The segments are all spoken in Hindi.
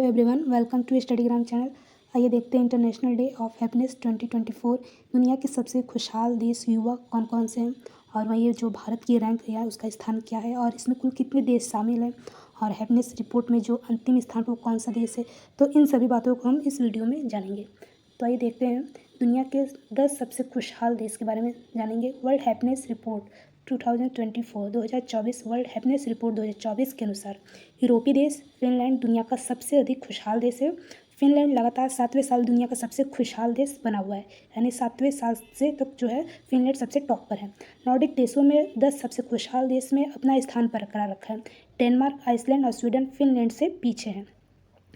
Everyone, welcome to Studygram channel. आइए देखते हैं इंटरनेशनल डे ऑफ हैप्पीनेस 2024। दुनिया के सबसे खुशहाल देश युवा कौन कौन से हैं, और वही जो भारत की रैंक है उसका स्थान क्या है, और इसमें कुल कितने देश शामिल हैं, और हैप्पीनेस रिपोर्ट में जो अंतिम स्थान पर कौन सा देश है। तो इन सभी बातों को हम इस वीडियो में जानेंगे। तो आइए देखते हैं दुनिया के 10 सबसे खुशहाल देश के बारे में जानेंगे। World happiness report 2024 world happiness report 2024 के अनुसार यूरोपीय देश फिनलैंड दुनिया का सबसे अधिक खुशहाल देश है। फिनलैंड लगातार 7वें साल दुनिया का सबसे खुशहाल देश बना हुआ है, यानी 7वें साल से तक जो है फिनलैंड सबसे टॉप पर है। नॉर्डिक देशों में 10 सबसे खुशहाल देश में अपना स्थान बरकरार रखा है। डेनमार्क, आइसलैंड और स्वीडन फिनलैंड से पीछे हैं।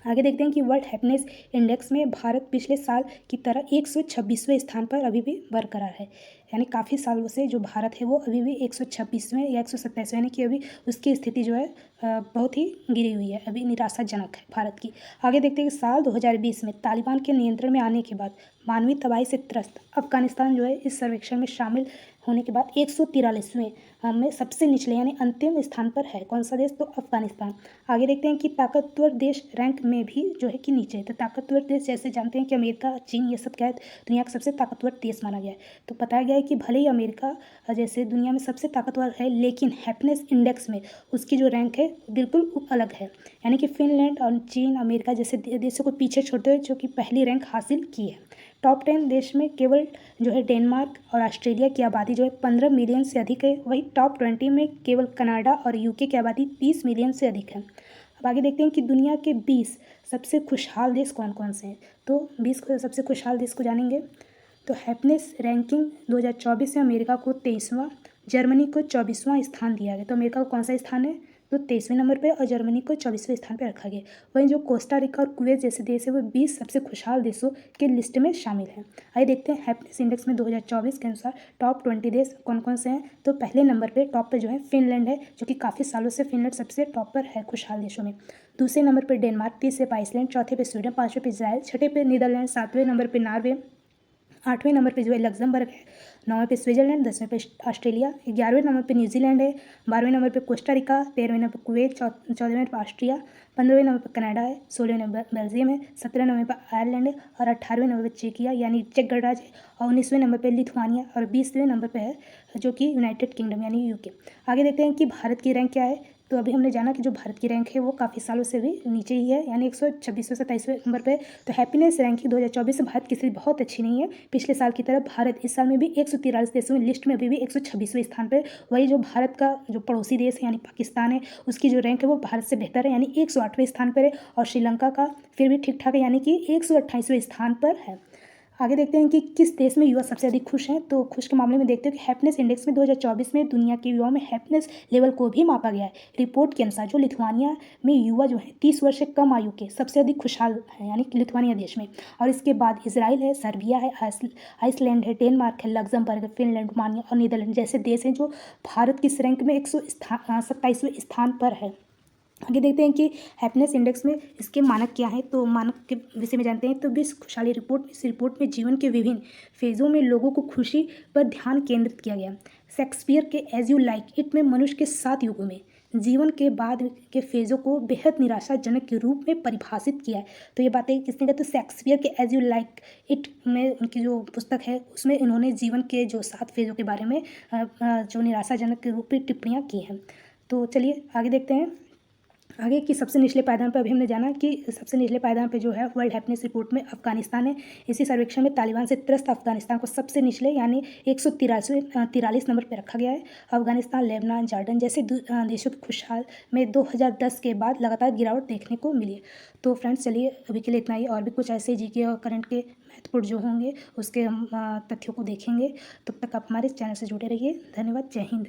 आगे देखते हैं कि वर्ल्ड हैप्पीनेस इंडेक्स में भारत पिछले साल की तरह 126वें स्थान पर अभी भी बरकरार है, यानी काफ़ी सालों से जो भारत है वो अभी भी 126वें या 127वें, यानी कि अभी उसकी स्थिति जो है बहुत ही गिरी हुई है, अभी निराशाजनक है भारत की। आगे देखते हैं कि साल 2020 में तालिबान के नियंत्रण में आने के बाद मानवीय तबाही से त्रस्त अफगानिस्तान जो है इस सर्वेक्षण में शामिल होने के बाद 143वें में सबसे निचले यानी अंतिम स्थान पर है। कौन सा देश? तो अफगानिस्तान। आगे देखते हैं कि ताकतवर देश रैंक में भी जो है कि नीचे है। तो ताकतवर देश जैसे जानते हैं कि अमेरिका, चीन, ये सब क्या है, दुनिया का सबसे ताकतवर देश माना गया है। तो बताया गया है कि भले ही अमेरिका जैसे दुनिया में सबसे ताकतवर है, लेकिन हैप्पीनेस इंडेक्स में उसकी जो रैंक है बिल्कुल अलग है, यानी कि फिनलैंड और चीन, अमेरिका जैसे देशों को पीछे छोड़ते हुए जो कि पहली रैंक हासिल की है। टॉप 10 देश में केवल जो है डेनमार्क और ऑस्ट्रेलिया की आबादी जो है 15 मिलियन से अधिक है। वही टॉप 20 में केवल कनाडा और यूके की आबादी 30 मिलियन से अधिक है। अब आगे देखते हैं कि दुनिया के 20 सबसे खुशहाल देश कौन कौन से हैं। तो 20 सबसे खुशहाल देश को जानेंगे। तो हैप्पीनेस रैंकिंग 2024 में अमेरिका को 23वां, जर्मनी को 24वां स्थान दिया गया। तो अमेरिका को कौन सा स्थान है? तो 23वें नंबर पे, और जर्मनी को 24वें स्थान पे रखा गया। वहीं जो कोस्टा रिका और कुवैत जैसे देश है वो 20 सबसे खुशहाल देशों के लिस्ट में शामिल हैं। आइए देखते हैं हैप्पीनेस इंडेक्स में 2024 के अनुसार टॉप 20 देश कौन कौन से हैं। तो पहले नंबर पे टॉप पे जो है फिनलैंड है, जो कि काफ़ी सालों से फिनलैंड सबसे टॉप पर है खुशहाल देशों में। दूसरे नंबर पर डेनमार्क, तीसरे पे आइसलैंड, चौथे पे स्वीडन, पाँचवें पे इजराइल, छठे पे नीदरलैंड, सातवें नंबर पर नॉर्वे, 8वें नंबर पे जो है लग्जमबर्ग है, 9वें पे स्विट्जरलैंड, 10वें पे ऑस्ट्रेलिया, 11वें नंबर पे न्यूजीलैंड है, 12वें नंबर पे कोस्टा रिका, 13वें नंबर पे कुवैत, 14वें पे ऑस्ट्रिया, 15वें नंबर पे कनाडा है, 16वें नंबर बेल्जियम है, 17वें नंबर पे आयरलैंड है, और 18वें नंबर पे चेकिया यानी चेक गणराज्य है, और 19वें नंबर पे लिथुआनिया, और 20वें नंबर पे है जो कि यूनाइटेड किंगडम यानी यूके। आगे देखते हैं कि भारत की रैंक क्या है। तो अभी हमने जाना कि जो भारत की रैंक है वो काफ़ी सालों से भी नीचे ही है, यानी 126वें 27वें नंबर पे। तो हैप्पीनेस रैंकिंग 2024 में भारत की स्थिति बहुत अच्छी नहीं है। पिछले साल की तरह भारत इस साल में भी 143 देशों में लिस्ट में अभी भी 126वें स्थान पर। वही जो भारत का जो पड़ोसी देश है यानी पाकिस्तान है, उसकी जो रैंक है वो भारत से बेहतर है, यानी 108वें स्थान पर है, और श्रीलंका का फिर भी ठीक ठाक है, यानी कि 128वें स्थान पर है। आगे देखते हैं कि किस देश में युवा सबसे अधिक खुश हैं। तो खुश के मामले में देखते हैं कि हैप्पीनेस इंडेक्स में 2024 में दुनिया के युवाओं में हैप्पीनेस लेवल को भी मापा गया है। रिपोर्ट के अनुसार जो लिथुआनिया में युवा जो है 30 वर्ष से कम आयु के सबसे अधिक खुशहाल है, यानी कि लिथुआनिया देश में। और इसके बाद इजराइल है, सर्बिया है, आइसलैंड है, डेनमार्क है, लग्जमबर्ग, फिनलैंड, रोमानिया और नीदरलैंड जैसे देश हैं जो भारत की इस रैंक में 127वें स्थान पर है। आगे देखते हैं कि हैप्पीनेस इंडेक्स में इसके मानक क्या हैं। तो मानक के विषय में जानते हैं। तो 20 खुशहाली रिपोर्ट, इस रिपोर्ट में जीवन के विभिन्न फेज़ों में लोगों को खुशी पर ध्यान केंद्रित किया गया। शेक्सपियर के एज यू लाइक इट में मनुष्य के 7 युगों में जीवन के बाद के फेज़ों को बेहद निराशाजनक के रूप में परिभाषित किया है। तो ये बातें किसने कहा? तो शेक्सपियर के एज यू लाइक इट में उनकी जो पुस्तक है उसमें इन्होंने जीवन के जो 7 फेज़ों के बारे में जो निराशाजनक के रूप में टिप्पणियाँ की हैं। तो चलिए आगे देखते हैं। आगे की सबसे निचले पायदान पर अभी हमने जाना कि सबसे निचले पायदान पे जो है वर्ल्ड हैप्पीनेस रिपोर्ट में अफगानिस्तान है। इसी सर्वेक्षण में तालिबान से त्रस्त अफगानिस्तान को सबसे निचले यानी 143 नंबर पर रखा गया है। अफगानिस्तान, लेबनान, जॉर्डन जैसे देशों की खुशहाल में 2010 के बाद लगातार गिरावट देखने को मिली है। तो फ्रेंड्स चलिए अभी के लिए इतना ही, और भी कुछ ऐसे जीके और करंट के महत्वपूर्ण जो होंगे उसके हम तथ्यों को देखेंगे। तब तक आप हमारे चैनल से जुड़े रहिए। धन्यवाद। जय हिंद।